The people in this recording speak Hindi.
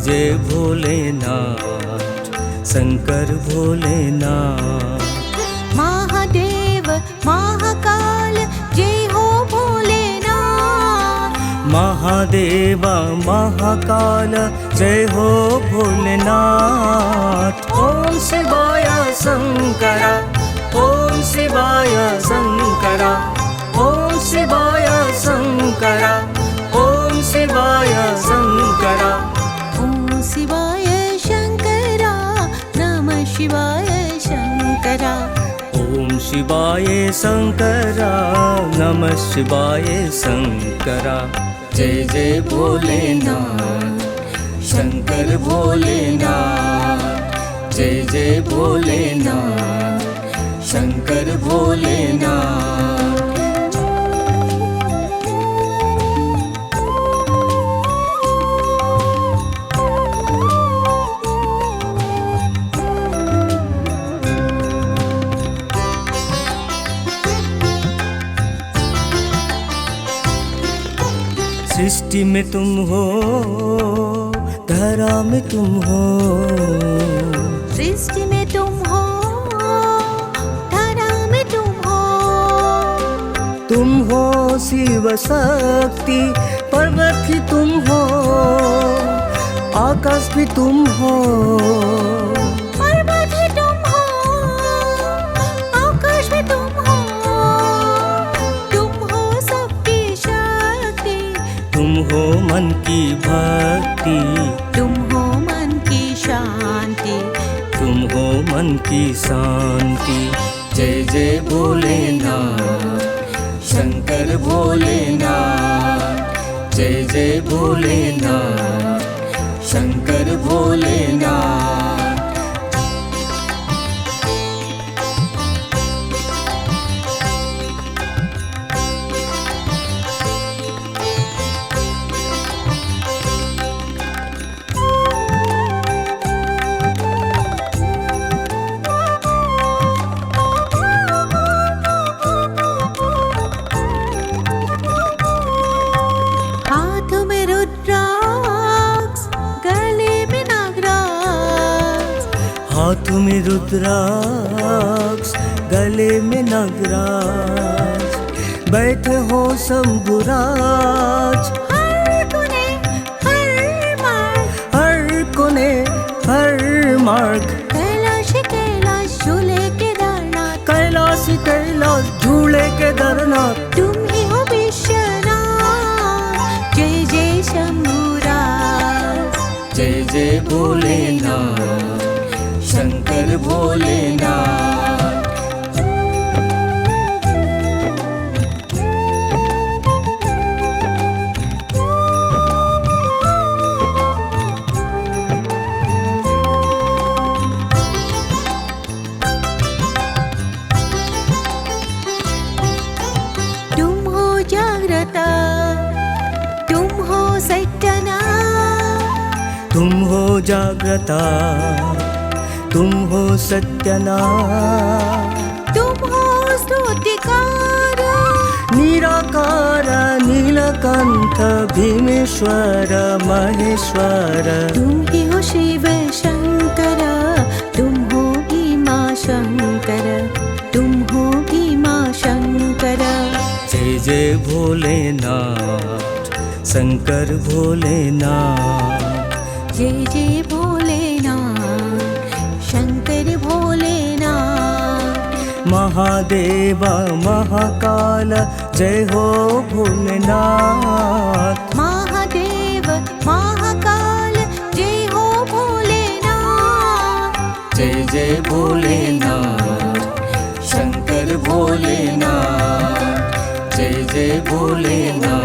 जय भोलेनाथ शंकर भोलेनाथ। महादेव महाकाल जय हो भोलेनाथ। महादेव महाकाल जय हो भोलेनाथ। ओम शिवाय शंकरा ओम शिवाय शंकरा ओम शिवाय शंकरा ओम शिवाय शंकरा ओम शिवाय शंकरा नमः शिवाय शंकरा। ओम शिवाय शंकरा नमः शिवाय शंकरा। जय जय भोलेनाथ शंकर भोलेनाथ। जय जय भोलेनाथ शंकर भोलेनाथ। सृष्टि में तुम हो धरा में तुम हो। सृष्टि में तुम हो धरा में तुम हो। तुम हो शिव शक्ति पर्वत भी तुम हो आकाश भी तुम हो। पर्वत भी तुम हो आकाश भी तुम हो। तुम हो सबकी शक्ति तुम हो मन की भक्ति तुम हो मन की शांति तुम हो मन की शांति। जय जय भोलेनाथ शंकर भोलेनाथ। जय जय भोलेनाथ शंकर भोलेनाथ। हाथ में रुद्राक्ष गले में नागराज। हाथ में रुद्राक्ष गले में नागराज। बैठे हो शंभुराज हर कोने हर मार्ग। हर कोने हर मार्ग। कैलाश कैलाश झूले केदारनाथ। कैलाश कैलाश झूले केदारनाथ। तुम ही हो विश्वनाथ जय जय शंभुराज। जय जय भोलेनाथ शंकर भोलेनाथ। तुम हो जागृता तुम हो सत्यनाथ। तुम हो जागृता तुम हो सत्यनाथ। तुम हो स्तुतिकार निराकार नीलकंठ भीमेश्वर महेश्वर। तुम ही हो शिव शंकर तुम हो भीमा शंकर तुम हो भीमा शंकर। जय जय भोलेनाथ शंकर भोलेनाथ। जय जय भोलेनाथ शंकर भोलेनाथ। महादेव महाकाल जय हो भोलेनाथ। महादेव महाकाल जय हो भोलेनाथ। जय जय भोलेनाथ शंकर भोलेनाथ। जय जय भोलेनाथ।